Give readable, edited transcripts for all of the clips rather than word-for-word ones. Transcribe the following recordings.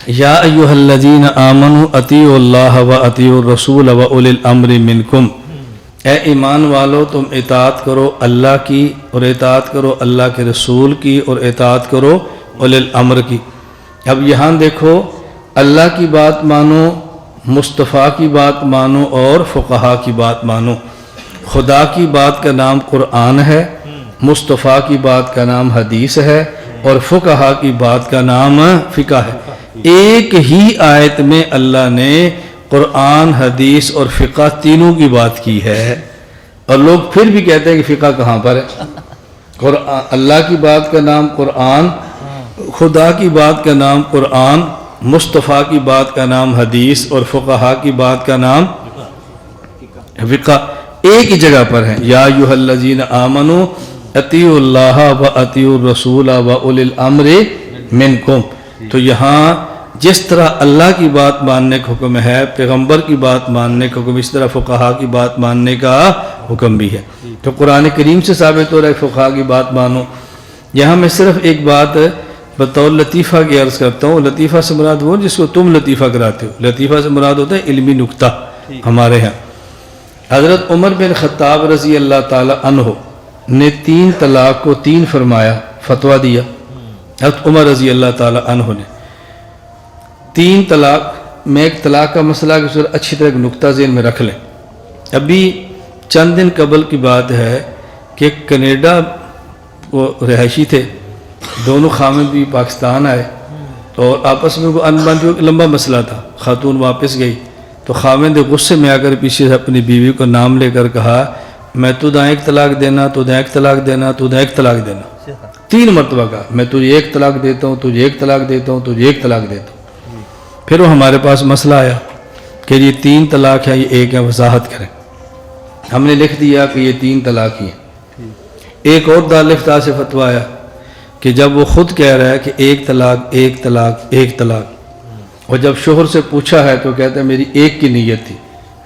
یا ایھا الذین آمنوا اطیعوا اللہ و اطیعوا الرسول و اولی الامر منکم، اے ایمان والو تم اطاعت کرو اللہ کی اور اطاعت کرو اللہ کے رسول کی اور اطاعت کرو اولی الامر کی۔ اب یہاں دیکھو، اللہ کی بات مانو، مصطفیٰ کی بات مانو اور فقہا کی بات مانو۔ خدا کی بات کا نام قرآن ہے، مصطفیٰ کی بات کا نام حدیث ہے، اور فقہا کی بات کا نام فقہ ہے۔ ایک ہی آیت میں اللہ نے قرآن، حدیث اور فقہ تینوں کی بات کی ہے، اور لوگ پھر بھی کہتے ہیں کہ فقہ کہاں پر ہے؟ قرآن، اللہ کی بات کا نام قرآن، خدا کی بات کا نام قرآن، مصطفیٰ کی بات کا نام حدیث اور فقہا کی بات کا نام فقہ، ایک ہی جگہ پر ہے۔ یا ایھا الذین آمنوا اطیعوا اللہ و اطیعوا الرسول و اولی الامر منکم۔ تو یہاں جس طرح اللہ کی بات ماننے کا حکم ہے، پیغمبر کی بات ماننے کا حکم، اس طرح فقہا کی بات ماننے کا حکم بھی ہے۔ تو قرآن کریم سے ثابت ہو رہا ہے فقہا کی بات مانو۔ یہاں میں صرف ایک بات بطور لطیفہ کی عرض کرتا ہوں۔ لطیفہ سے مراد وہ جس کو تم لطیفہ کراتے ہو، لطیفہ سے مراد ہوتا ہے علمی نکتہ۔ ہمارے ہاں حضرت عمر بن خطاب رضی اللہ تعالی عنہ نے 3 طلاق کو 3 فرمایا، فتویٰ دیا۔ حضرت عمر رضی اللہ تعالی عنہ نے 3 طلاق میں، ایک طلاق کا مسئلہ کی صورت اچھی طرح ایک نکتہ ذہن میں رکھ لیں۔ ابھی چند دن قبل کی بات ہے کہ کینیڈا وہ رہائشی تھے، دونوں خامد بھی پاکستان آئے، اور آپس میں وہ انبن جو لمبا مسئلہ تھا۔ خاتون واپس گئی تو خامد غصے میں آ کر پیچھے سے اپنی بیوی کو نام لے کر کہا، میں تجھے ایک طلاق دینا، تجھے ایک طلاق دینا، تجھے ایک طلاق دینا۔ 3 مرتبہ کہا، میں تجھے ایک طلاق دیتا ہوں، تجھے ایک طلاق دیتا ہوں، تجھے ایک طلاق دیتا ہوں۔ پھر وہ ہمارے پاس مسئلہ آیا کہ یہ 3 طلاق ہے، یہ ایک ہے، وضاحت کریں۔ ہم نے لکھ دیا کہ یہ 3 طلاق ہی ہیں۔ ایک اور دارالفتاء سے فتویٰ آیا کہ جب وہ خود کہہ رہا ہے کہ ایک طلاق، ایک طلاق، ایک طلاق، اور جب شوہر سے پوچھا ہے تو کہتا ہے میری ایک کی نیت تھی،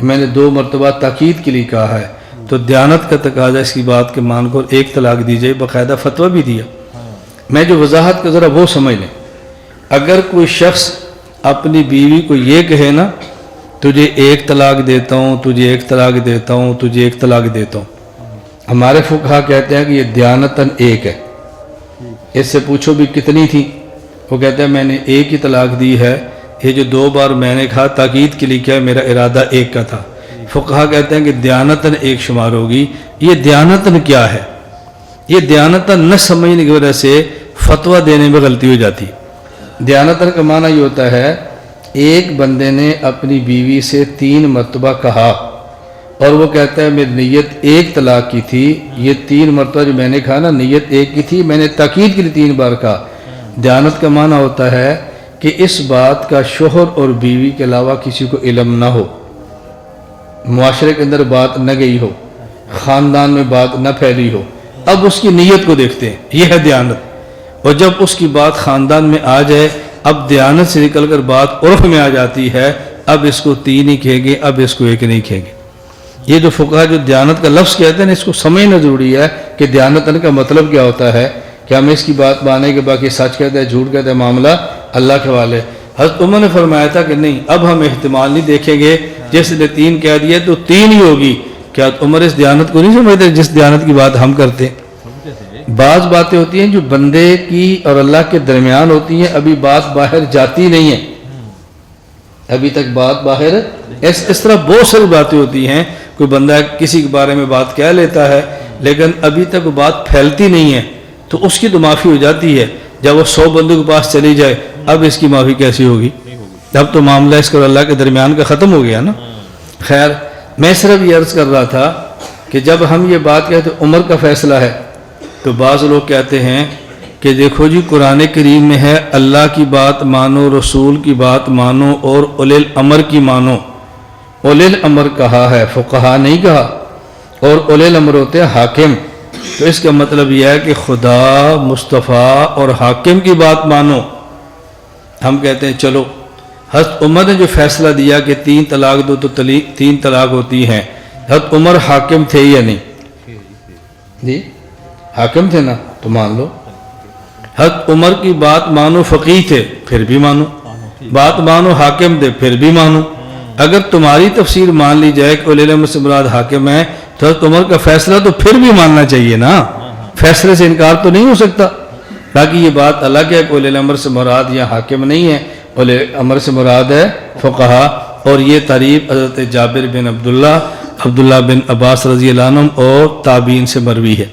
میں نے 2 مرتبہ تاکید کے لیے کہا ہے، تو دیانت کا تقاضا اس کی بات کے مان کو ایک طلاق دی جائے، باقاعدہ فتویٰ بھی دیا۔ میں جو وضاحت کا ذرا وہ سمجھ لیں، اگر کوئی شخص اپنی بیوی کو یہ کہے نا، تجھے ایک طلاق دیتا ہوں، تجھے ایک طلاق دیتا ہوں، تجھے ایک طلاق دیتا ہوں، ہمارے فقہا کہتے ہیں کہ یہ دیانتاً ایک ہے۔ اس سے پوچھو بھی کتنی تھی، وہ کہتا ہے میں نے ایک ہی طلاق دی ہے، یہ جو 2 بار میں نے کہا تاکید کے لیے کیا، میرا ارادہ ایک کا تھا۔ فقہا کہتے ہیں کہ دیانتاً ایک شمار ہوگی۔ یہ دیانتاً کیا ہے؟ یہ دیانتاً نہ سمجھنے کی وجہ سے فتویٰ دینے میں غلطی ہو جاتی۔ دیانتاً کا معنی یہ ہوتا ہے ایک بندے نے اپنی بیوی سے 3 مرتبہ کہا، اور وہ کہتا ہے میری نیت ایک طلاق کی تھی، یہ 3 مرتبہ جو میں نے کہا نا نیت ایک کی تھی، میں نے تاکید کے لیے 3 بار کہا۔ دیانت کا معنی ہوتا ہے کہ اس بات کا شوہر اور بیوی کے علاوہ کسی کو علم نہ ہو، معاشرے کے اندر بات نہ گئی ہو، خاندان میں بات نہ پھیلی ہو۔ اب اس کی نیت کو دیکھتے ہیں، یہ ہے دیانت۔ اور جب اس کی بات خاندان میں آ جائے، اب دیانت سے نکل کر بات عرف میں آ جاتی ہے، اب اس کو 3 ہی کہیں گے، اب اس کو 1 نہیں کہیں گے۔ یہ جو فقہا جو دیانت کا لفظ کہتے ہیں اس کو سمجھنا ضروری ہے کہ دیانتاً کا مطلب کیا ہوتا ہے، کہ ہم اس کی بات مانیں کہ باقی سچ کہتے ہیں، جھوٹ کہتے ہیں، معاملہ اللہ کے حوالے۔ حضرت عمر نے فرمایا تھا کہ نہیں، اب ہم احتمال نہیں دیکھیں گے، جس نے 3 کہہ دیا تو 3 ہی ہوگی۔ کیا عمر اس دیانت کو نہیں سمجھتے جس دیانت کی بات ہم کرتے ہیں؟ بعض باتیں ہوتی ہیں جو بندے کی اور اللہ کے درمیان ہوتی ہیں، ابھی بات باہر جاتی نہیں ہے، ابھی تک بات باہر، اس طرح بہت ساری باتیں ہوتی ہیں، کوئی بندہ کسی کے بارے میں بات کہہ لیتا ہے لیکن ابھی تک وہ بات پھیلتی نہیں ہے، تو اس کی تو معافی ہو جاتی ہے۔ جب وہ 100 بندوں کے پاس چلی جائے، اب اس کی معافی کیسی ہوگی؟ اب تو معاملہ اس کا اور اللہ کے درمیان کا ختم ہو گیا نا۔ خیر، میں صرف یہ عرض کر رہا تھا کہ جب ہم یہ بات کہتے ہیں عمر کا فیصلہ ہے، تو بعض لوگ کہتے ہیں کہ دیکھو جی قرآن کریم میں ہے اللہ کی بات مانو، رسول کی بات مانو اور اولی الامر کی مانو۔ اولی الامر کہا ہے، فقہا نہیں کہا، اور اولی الامر ہوتے ہیں حاکم۔ تو اس کا مطلب یہ ہے کہ خدا، مصطفیٰ اور حاکم کی بات مانو۔ ہم کہتے ہیں چلو، حضرت عمر نے جو فیصلہ دیا کہ 3 طلاق دو تو 3 طلاق ہوتی ہیں، حضرت عمر حاکم تھے یا نہیں؟ جی حاکم تھے نا، تو مان لو۔ حضرت عمر کی بات مانو، فقیہ تھے، پھر بھی مانو۔ بات مانو حاکم دے پھر بھی مانو. اگر تمہاری تفسیر مان لی جائے کہ اولی الامر سے مراد حاکم ہے تو حضرت عمر کا فیصلہ تو پھر بھی ماننا چاہیے نا, فیصلے سے انکار تو نہیں ہو سکتا. باقی یہ بات الگ ہے کہ اولی الامر سے مراد یا حاکم نہیں ہے, اولی الامر سے مراد ہے فقہا. اور یہ تعریف حضرت جابر بن عبداللہ بن عباس رضی اللہ عنہ اور تابعین سے مروی ہے.